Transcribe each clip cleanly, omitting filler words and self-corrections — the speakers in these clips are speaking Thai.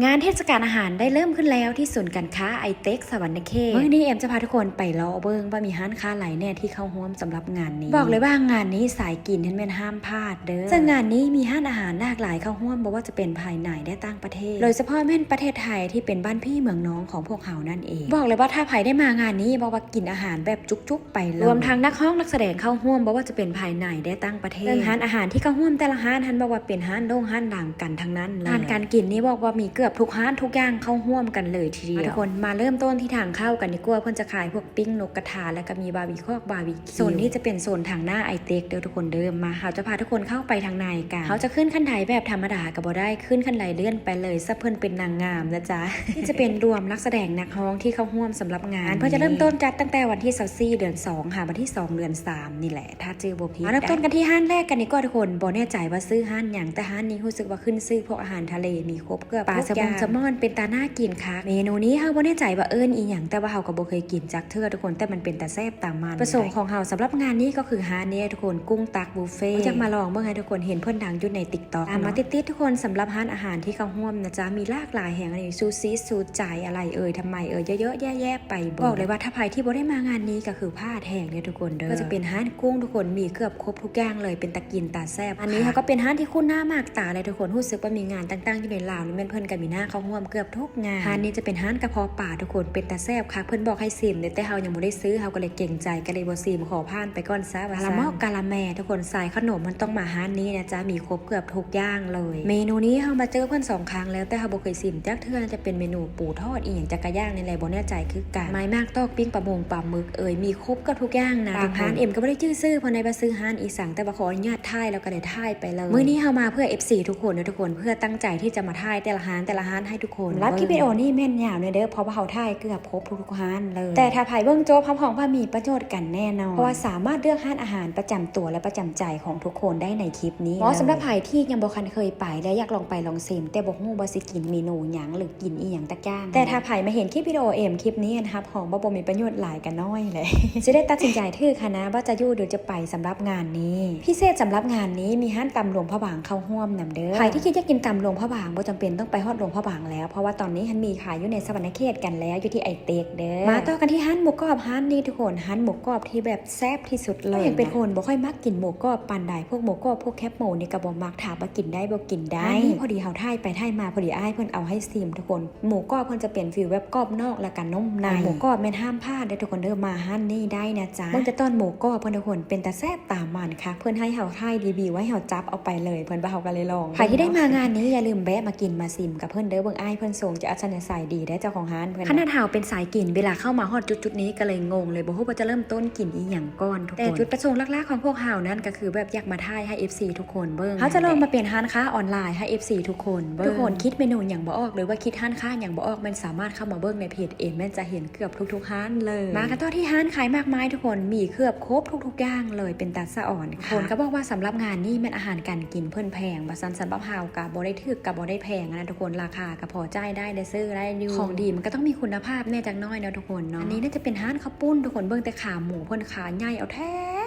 งานเทศกาลอาหารได้เริ่มขึ้นแล้วที่ศูนย์การค้าไอเต็กสวรรณเขตเมื่อนี้เอ็มจะพาทุกคนไปเลาะเบิ้งว่ามีร้านค้าหลายแน่ที่เข้าร่วมสำหรับงานนี้บอกเลยว่างานนี้สายกินเห็นเป็นห้ามพลาดเด้อซึ่งงานนี้มีร้านอาหารหลากหลายเข้าร่วมบอกว่าจะเป็นภายในและต่างประเทศโดยเฉพาะแม่นประเทศไทยที่เป็นบ้านพี่เมืองน้องของพวกเขานั่นเองบอกเลยว่าถ้าใครได้มางานนี้บอกว่ากินอาหารแบบจุกๆไปเลยรวมทั้งนักร้องนักแสดงเข้าร่วมบอกว่าจะเป็นภายในและต่างประเทศซึ่งร้านอาหารที่เข้าร่วมแต่ละร้านท่านบอกว่าเป็นร้านโด่งร้านดังกันทั้งนั้นเลยการกินนี้บอกว่ามีเกือบทุกร้านทุกอย่างเข้าร่วมกันเลยทีเดียวทุกคนมาเริ่มต้นที่ทางเข้ากันดีกว่าเพื่อนจะขายพวกปิ้งนกกระทาแล้วก็มีบาร์บีคิวโซนนี้จะเป็นโซนทางหน้าไอเต็กเดี๋ยวทุกคนเดิมมาเขาจะพาทุกคนเข้าไปทางในกันเขาจะขึ้นขั้นไดแบบธรรมดากับบ่ได้ขึ้นขั้นไดเลื่อนไปเลยซะเพื่อนเป็นนางงามนะจ๊ะ ที่จะเป็นรวมนักแสดงนักร้องที่เข้าร่วมสำหรับงานเพื่อจะเริ่มต้นจัดตั้งแต่วันที่24เดือน2ค่ะวันที่2เดือน3นี่แหละถ้าจื้อบ่ผิดเริ่มต้นกันที่ห้านแรกกันดีกว่าทุกคนบ่แน่ใจว่าซื้อห้านอย่างแต่ห้านนี้รู้สึกว่าขึ้นซื้อพวกอาหารทะเลมีครบเกือบปลาแซลมอนเป็นตาหน้ากินค่ะเมนูนี้เฮาบ่แน่ใจว่าอีหยังแต่ว่าเฮาก็บ่เคยกินจักเทื่อทุกคนแต่มันเป็นตาแซ่บตามมันประสงค์ของเฮาสำหรับงานนี้ก็คือห้านนี้ทุกคนกุ้งตักบุฟเฟ่ต์อยากมาลองเบิ่งให้ทุกคนเห็นเพิ่นดังอยู่ใน TikTok ตามมาติดๆทุกคนสำหรับร้านอาหารที่เข้าร่วมนะจ๊ะมีหลากหลายแห่งอันนี้ซูชิสูตรใจอะไรทำไมเยอะๆแยะๆไปบอกเลยว่าถ้าใครที่บ่ได้มางานนี้ก็คือพลาดแห่งเนี่ยทุกคนเด้อก็จะเป็นร้านกุ้งทุกคนมีเกือบครบทุกอย่างเลยเป็นตะกินตาแซ่บอันนี้เขาก็เป็นร้านที่คุ้นหน้ามากตาเลยทุกคนรู้สึกว่ามีงานต่างๆอยู่ในลาวนี่แม่นเพิ่นก็มีหน้าเข้าร่วมเกือบทุกงานร้านนี้จะเป็นร้านกระเพาะปลาทุกคนเป็นตาแซ่บค่ะเพิ่นบอกให้ซิมแต่เฮายังบ่ได้ซื้อเฮาก็เลยเก่งใจก็เลยบ่ซิมขอผ่านไปก่อนซะว่าละมอกกะละแมทุกคนสายขนมมันต้องมาร้านนี้นะจ๊ะมีครบเกือบทุกอย่างเลยเมนูนี้เฮามาเจอเพิ่น2ครั้งแล้วแต่เฮาบ่เคยซิมจักเทื่อจะเป็นเมนูปูทอดอีหยังจักกะย่างนี่แหละบ่แน่ใจคือกันไม้มากตอกปิ้งปลาหมึกมีครบกับทุกอย่างนะทุกร้านเอ็มก็บ่ได้ชื่อซื้อเพราะในบ่ซื้อร้านอีสังแต่บ่ขออนุญาตถ่ายแล้วก็ได้ถ่ายไปเลยมื้อนี้เฮามาเพื่อ FC ทุกคนนะทุกคนเพื่อตั้งใจที่จะมาถ่ายแต่ละร้านให้ทุกคนรับคลิปวิดีโอนี้แม่นยาวเด้อเพราะว่าเฮาถ่ายเกือบครบทุกร้านเลยแต่ถ้าไผเบิ่งโจ๊กพร้อมๆว่ามีประโยชน์กันแน่นอนเพราะว่าสามารถเลือกร้านอาหารประจำตัวและประจำใจของทุกคนได้ในคลิปนี้เหมาะสำหรับไผที่ยังบ่เคยไปและอยากลองไปลองชิมแต่บ่ฮู้ว่าสิกินเมนูหยังหรือกินอีหยังตะก้างแต่ถ้าไผมาเห็นคลิปวิดีโอคลิปนี้นะครับของบ่มีประโยชน์หลายกันน้อยเลย จะได้ตัดสินใจถือคณะว่าจะอยู่หรือจะไปสำหรับงานนี้พิเศษสำหรับงานนี้มีร้านตำหลวงพระบางเข้าร่วมนำเด้อใครที่คิดจะกินตำหลวงพระบางบ่จำเป็นต้องไปฮอดหลวงพระบางแล้วเพราะว่าตอนนี้มีขายอยู่ในสวรรณเขตกันแล้วอยู่ที่ไอเต็กเด้อมาต่อกันที่ร้านหมูกรอบร้านนี้ทุกคนร้านหมูกรอบที่แบบแซ่บที่สุดเลยยังเป็นคนบ่ค่อยมักกินหมูกรอบปานใดพวกหมูกรอบพวกแคบหมูนี่ก็บ่มักถามว่ากินได้บ่กินได้พอดีเฮาถ่ายไปถ่ายมาพอดีอ้ายเพิ่นเอาให้ซิมทุกคนหมูกรอบเพิ่นจะเปลี่ยนฟิลแบบกรอบนอกแล้วก็นุ่มในหมูกรอบแม่นห้ามพลาดได้ทุกคนเด้อมาร้านนี้ได้นะจ๊ะเบิ่งแต่ตอนหมูกรอบเพิ่นทุกคนเป็นตาแซ่บตามมันค่ะเพิ่นให้เฮาถ่ายรีวิวไว้เฮาจับเอาไปเลยเพิ่นบ่เฮาก็เลยลองใครที่ได้มางานนี้อย่าลืมแวะมากินมาซิมกับเพิ่นเด้อเบิ่งอ้ายเพิ่นส่งจะอัศนัยดีได้เจ้าของร้านเพิ่นขนาดเฮาเป็นสายกินเวลาเข้ามาฮอดจุดนี้ก็เลยงงเลยบ่ฮู้ว่าจะเริ่มต้นกินอีหยังก่อนทุกคนแต่จุดประสงค์หลักๆของพวกเฮานั้นก็คือแบบอยากมาถ่ายให้ FC ทุกคนเบิ่งเฮาจะลองมาเปลี่ยนร้านค้าออนไลน์ให้ FC ทุกคนเบิ่งทุกคนคิดเมนูหยังบ่ออกหรือว่าคิดร้านค้าหยังบ่ออกมันสามารถเข้ามาเบิ่งในเพจแม่นจะเห็นเกือบทุกร้านเลยมากันต่อที่ร้านขายมากมายทุกคนมีเกือบครบทุกอย่างเลยเป็นตาสะอ่อนค่ะคนก็บอกว่าสำหรับงานนี้มันอาหารการกินเพิ่นแพงบ่ซันสำหรับเฮาก็บ่ได้ถูกก็บ่ได้แพงนะทุกคนราคาก็พอจ่ายได้ซื้อได้อยู่ของดีมันก็ต้องมีคุณภาพแน่จักน้อยเนาะทุกคนเนาะอันนี้น่าจะเป็นร้านข้าวปุ้นทุกคนเบิ่งแต่ขาหมูเพิ่นขาใหญ่เอาแท้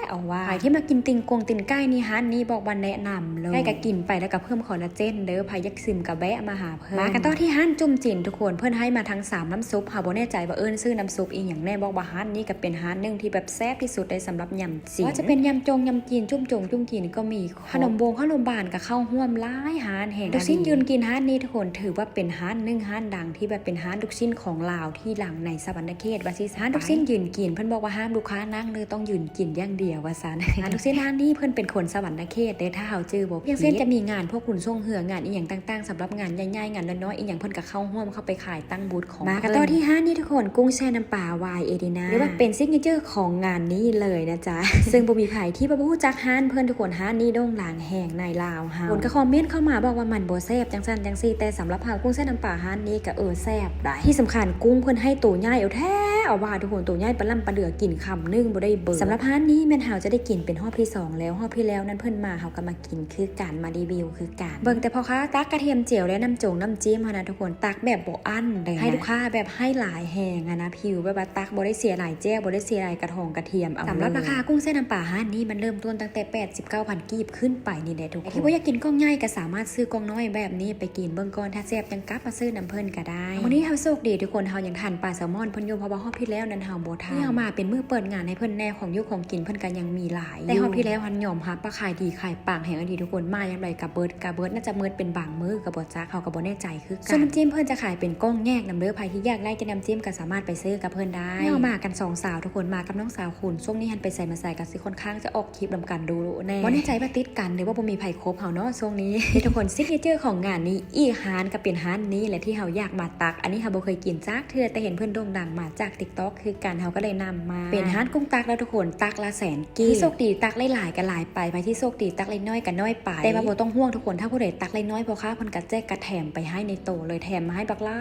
เอาว่าใครที่มากินติ่งไก่นี่ร้านนี้บอกวันแนะนำเลยใกล้ก็กินไปแล้วก็เพิ่มคอลลาเจนเด้อไผยักซิมกับแบะมาหาเพิ่นมากันต่อที่ร้านจุ่มจิ๋นทุกคนเพิ่นให้มาทั้ง3น้ำซุปค่ะบ่แน่ใจว่าซื้อน้ำซุปอีหยังแน่บอกว่าร้านนี้ก็เป็นร้านนึงที่แบบแซ่บที่สุดได้สำหรับยำจีนว่าจะเป็นยำจีนจุ่มจีนก็มีขนมบานกับข้าวห่วมหลายร้านแห่งลูกชิ้นยืนกินร้านนี้ทุกคนถือว่าเป็นร้านนึงร้านดังที่แบบเป็นร้านลูกชิ้นของลาวที่ดังในสวรรณเขตว่าสิร้านลูกชิ้นยืนกินเพิ่นบอกว่าห้ามลูกค้านั่งเลยต้องยืนกินอย่างเดียวว่าซั่นร้านลูกชิ้นร้านนี้เพิ่นเป็นคนสวรรณเขตเด้ถ้าเฮาจื้อบ่อย่างเช่นจะมีงานพวกคุณส่งเหืองานอีหยังต่างๆสำหรับงานใหญ่ๆงานน้อยๆอีหยังเพิ่นก็เข้าร่วมเข้าไปขายตั้งบูธของมากันต่อที่ร้านนี้ทุกคนกุ้งแช่น้ำปลาวายเอดินาหรือว่าเป็นซิกเนเจอร์ของงานนี้เลยนะจ๊ะ ซึ่งบ่มีไผที่บ่รู้จักร้านเพิ่นทุกคนร้านนี้โด่งดังแห่งในลาวเฮาคนก็คอมเมนต์เข้ามาบอกว่ามันบ่แซ่บจังซั่นจังซี่แต่สำหรับเฮากุ้งแช่น้ำปลาร้านนี้ก็แซ่บได้ที่สำคัญกุ้งเพิ่นให้ตัวใหญ่เอาแท้ แล้วว่าทุกคนตัวใหญ่ปลาล่ำปลาเดือกินคำนึงบ่ได้เบิ่งสำหรับร้านนี้แม่นเฮาจะได้กินเป็นรอบที่2แล้วรอบที่แล้วนั้นเพิ่นมาเฮาก็มากินคือการมารีวิวคือการเบิ่งแต่พอค้าตักกระเทียมเจียวและน้ำจงน้ำจิ้มนะทุกคนตักแบบบ่อั้นเลยให้ลูกค้าแบบให้หลายแหงนะผิวแบบว่าตักบ่ได้เสียหลายแจ้วบ่ได้เสียหลายกระทองกระเทียมเอาสำหรับราคากุ้งเส้นน้ำปลาร้านนี้มันเริ่มต้นตั้งแต่ 89,000 กีบขึ้นไปนี่แหละทุกคนที่บ่อยากกินกล้องใหญ่ก็สามารถซื้อกล้องน้อยแบบนี้ไปกินเบิ่งก่อนถ้าแซ่บจังกลับมาซื้อน้ำเพิ่นก็ได้วันนี้เฮาโชคดีทุกคนเฮายังทันปลาแซลมอนเพิ่นอยู่เพราะว่าฮอบที่แล้วนั้นเฮาบ่ทันที่เฮามาเป็นมื้อเปิดงานให้เพิ่นแน่ของยุคของกินเพิ่นก็ยังมีหลายแต่ฮอบที่แล้วหันยอมรับว่าขายดีขายปังแห่งอดีทุกคนมาอย่างไรกับเบิร์ดน่าจะเมิดเป็นบางมื้อกับบ่จักเฮาก็บ่แน่ใจคือกันส่วนน้ำจิ้มเพิ่นจะขายเป็นกล้องแยกนำเด้อใครที่อยากได้จะน้ำจิ้มก็สามารถไปซื้อกับเพิ่นได้เฮามากัน2สาวทุกคนมากับน้องสาวคุณช่วงนี้หันไปใส่มาใส่กันสิค่อนข้างจะออกคลิปนำกันดูแน่บ่แน่ใจว่าติดกันหรือว่าบ่มีไผครบเฮาเนาะช่วงนี้ทุกคนซิกเนเจอร์ของงานนี้อีฮานก็เป็นฮานนี้แหละที่เฮาอยากมาตักอันนี้เฮาบ่เคยกินจักเทื่อแต่เห็นเพิ่นโด่งดังมาจาก TikTok คือกันเฮาก็เลยนำมาเป็นฮานกุ้งตักแล้วทุกคนตักละแสนกีที่โชคดีตักหลายๆกันหลายไปที่โชคดีตักเล็กน้อยกันน้อยไปแต่ว่าบ่ต้องห่วงทุกคนถ้าผู้ใดตักเล็กน้อยพอค้าเพิ่นก็แจกกระแถมไปให้ในโตเลยแถมมาให้บักหล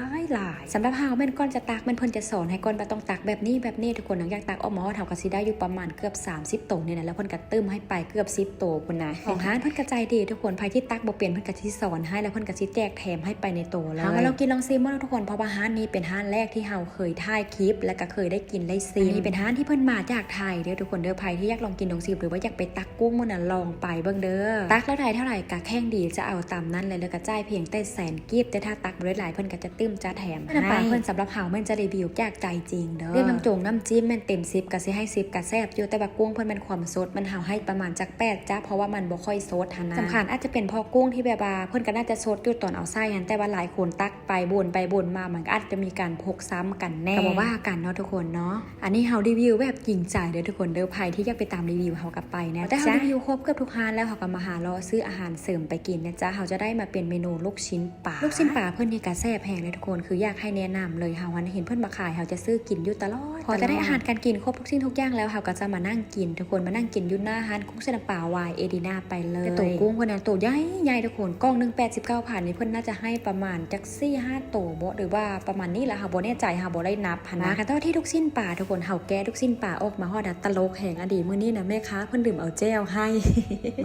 ายสำหรับเฮาแม่นก่อนจะตักแม่นเพิ่นจะสอนให้ก่อนว่าต้องตักแบบนี้ทุกคนอยากตักออกมาเฮาก็สิได้อยู่ประมาณเกือบ30โตนี่นะแล้วเพิ่นก็ตึมให้ไปเกือบ10โตพุ่นนะของฮานเพิ่นกระจายดีทุกคนใครที่ตักบ่เป็นเพิ่นก็สิสอนให้แล้วเพิ่นก็สิแจกแถมให้ไปในโตเลยเฮามาลองกินลองซิมเนาะทุกคนเพราะว่าฮานนี้เป็นฮานแรกที่เฮาเคยถ่ายคลิปแล้วก็เคยได้กินได้ซิมนี่เป็นฮานที่เพิ่นมาจากไทยเด้อทุกคนเด้อใครที่อยากลองกินลองซิมหรือว่าอยากไปตักกุ้งมื้อนั้นลองไปเบิ่งเด้อตักแล้วได้เท่าไหร่ก็แข่งดีจะเอาตามนั้นเลยแล้วก็จ่ายเพียงแต่แสนกีบแต่ถ้าตักบ่ได้หลายเพิ่นก็จะตึ้มจะแถมให้เพิ่นสำหรับเฮาแม่นจะรีวิวจากใจจริงเด้อเรื่องน้ำจงน้ำจิ้มแม่นเต็ม10ก็สิให้10ก็แซ่บอยู่แต่ว่ากุ้งเพิ่นเป็นความสดมันเฮาให้ประมาณจาก8จ้ะเพราะว่ามันบ่ค่อยสดหั่นนะสำคัญอาจจะเป็นพอกุ้งที่แบบว่าเพิ่นก็น่าจะสดอยู่ตอนเอาไส้หั่นแต่ว่าหลายคนตักไปบ่นมามันก็อาจจะมีการพกซ้ำกันแน่ก็บ่ว่ากันเนาะทุกคนเนาะอันนี้เฮารีวิวแบบจริงใจเด้อทุกคนเด้อใครที่อยากไปตามรีวิวเฮาก็ไปนะแต่เฮารีวิวครบเกือบทุกร้านแล้วเฮาก็มาหารอซื้ออาหารเสริมไปกินนะจ๊ะเฮาจะได้มาเป็นเมนูลูกชิ้นปลาเพิ่นนี่ก็แซ่บแพงเลยทุกคนคืออยากให้แนะนำเลยเฮาเห็นเพิ่นมาขายเฮาจะซื้อกินอยู่ตลอดพอจะได้อาหารการกินครบทุกสิ่งทุกอย่างแล้วเฮาก็จะมานั่งกินทุกคนมานั่งกินอยู่หน้าร้านกุ้งเส้นน้ำปลาวายเอดีนาไปเลยแต่ตัวกุ้งเพิ่นน่ะตัวใหญ่ทุกคนกล่องนึง89,000นี่เพิ่นน่าจะให้ประมาณจัก 4-5 โตบ่หรือว่าประมาณนี้แหละเฮาบ่แน่ใจเฮาบ่ได้นับหันนะกันต่อที่ลูกชิ้นปลาทุกคนเฮาแก้ลูกชิ้นปลาออกมาฮอดตลกแห่งอดีตมื้อนี้นะแม่ค้าเพิ่นลืมเอาแจ้วให้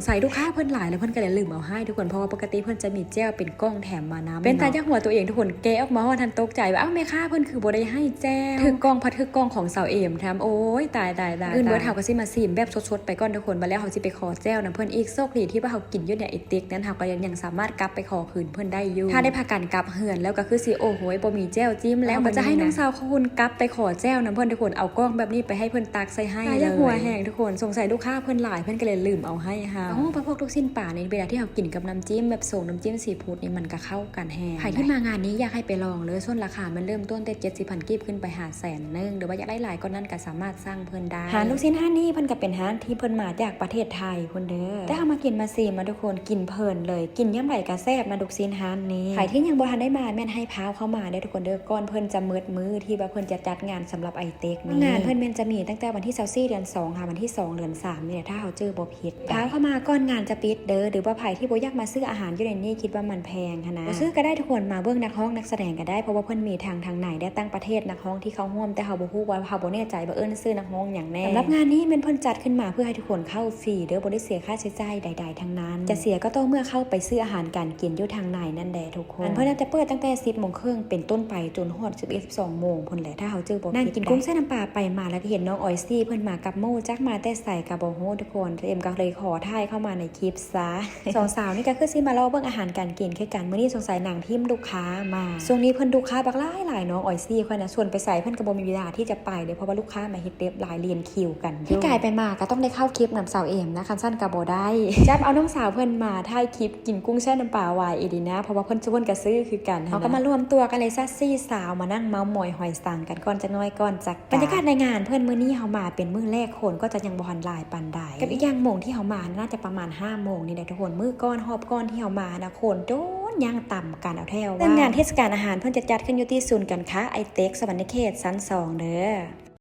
ใส่ลูกค้าเพิ่นหลายแล้วเพิ่นก็เลยลืมเอาให้ทุกคนเพราะว่าปกติเพิ่นจะมีแจ้วเป็นกล้องแถมมานำเป็นตายักหัวตัวเองทุกคนแกะออกมาฮอดทันตกใจว่าอ้าวแม่ค้าเพิ่นคือบ่ได้ให้แจ้วถึกกล้องพัดถึกกล้องของสาวเอมแถมโอ้ยตายอื่นเบิดเฮาก็สิมาซิมแบบสดๆไปก่อนทุกคนบัดแล้วเฮาสิไปขอแจ้วนะเพิ่นอีกโชคดีที่ว่าเฮากินอยู่เนี่ยไอ้ติ๊กนั้นเฮาก็ยังสามารถกลับไปขอคืนเพิ่นได้อยู่ถ้าได้พากันกลับเฮือนแล้วก็คือสิโอ้โหบ่มีแจ้วจิ้มแล้วก็จะให้น้องสาวคุณกลับไปขอแจ้วนะเพิ่นทุกคนเอากล้องแบบนี้ไปให้เพิ่นตักใส่ให้เลยหัวแห้งทุกคนสงสัยลูกค้าเพิ่นหลายเพิ่นก็เลยลืมเอาให้ค่ะโอ้พวกลูกชิ้นปลาในเวลาที่เฮากินกับน้ำจิ้มแบบส่งน้ำจิ้มซีฟู้ดนี่มันก็เข้ากันแฮงใครที่มางานนี้อยากให้ไปลองเลยส่วนราคามันเริ่มต้นแต่70,000กีบขึ้นไป500,000หรือว่าอยากได้หลายก็นั่นก็สามารถสร้างเพิ่นได้หาลูกชิ้นห้านนี้เพิ่นก็เป็นห้านที่เพิ่นมาจากประเทศไทยคนเด้อแต่เฮามากินมาซีมาทุกคนกินเพลินเลยกินย่ำไหลกระแซบนะลูกชิ้นห้านนี้ใครที่ยังบ่ทันได้มาแม่นให้พาวเข้ามาได้ทุกคนเด้อก่อนเพิ่นจะมืดมือที่ว่าเพิ่นจะจัดงานสำหรับไอเต็กนี้งานเพิ่นแม่นจะมีตั้งแต่วันที่24เดือน2ค่ะวันที่2เดือน3นี่แหละถ้าเฮาเจอบ่ผิดพาวเข้ามาก่อนงานจะปิดเด้อหรือว่าไผที่บ่อยากมาซื้ออาหารอยู่ในนี้คิดว่ามันแพงค่ะนะบ่ซื้อก็ได้ทุกคนมาเบิ่งนักร้องนักแสดงก็ได้เพราะว่าเพิ่นมีทางไหนได้ตั้งประเทศนักร้องที่เขาร่วมแต่เฮาบ่ฮู้ว่าเฮาบ่แน่ใจว่าซื้อนักร้องหยังแน่สำหรับงานนี้มันเพิ่นจัดขึ้นมาเพื่อให้ทุกคนเข้าฟรีเด้อบ่ได้เสียค่าใช้จ่ายใดๆทั้งนั้นจะเสียก็ต้องเมื่อเข้าไปซื้ออาหารการกินอยู่ทางไหนนั่นแหละทุกคนเพิ่นจะเปิดตั้งแต่ 10:30 นเป็นต้นไปจนฮอด 11-12 โมงพุ่นแหละถ้าเฮาเจอบ่นั่งกินกุ้งเส้นน้ำปลาไปมาแล้วก็เห็นน้องออยซี่เพิ่นมากับโมจักมาแต่ใส่กับบ่ฮู้ทุกคนเอ็มก็เลยขอถ่ายเข้ามาในคลิปซะสองสาวนี่ก็คือสิมารอเบิ่งอาหารการกินคือกันมื้อนี้สงสัยนางทีมลูกค้ามาช่วงนี้เพิ่นลูกค้าบักหลายน้องออยซี่เพิ่นน่ะส่วนไปใส่เพิ่นก็บ่มีเวลาที่จะไปเลยเพราะว่าลูกค้ามาเฮ็ดเรียบหลายเรียนคิวกันที่กลายไปมาก็ต้องได้เข้าคลิปนำสาวเอ็มนะคันสั้นก็บ่ได้จับเอาน้องสาวเพิ่นมาถ่ายคลิปกินกุ้งแช่น้ำปลาวายเอดีนะเพราะว่าเพิ่นก็ซื้อคือกันเฮาก็มารวมตัวกันเลยซะ4สาวมานั่งเมาท์มอยหอยสังกันก่อนจะน้อยก่อนจักบรรยากาศในงานเพิ่นมื้อนี้เฮามาเป็นมื้อแรกคนก็จะยังบ่ทันหลายปานใดกับอีกอย่างโมงที่เฮามาน่าจะประมาณ5 โมงนี่แหละทุกคนมื้อก่อนฮอบก่อนที่เฮามานะคนโดนย่างต่ำกันเอาแถวว่างานเทศกาลอาหารเพิ่นจะจัดขึ้นอยู่ที่ศูนย์การค้าไอเต็กสวรรณเขตชั้น2เด้อ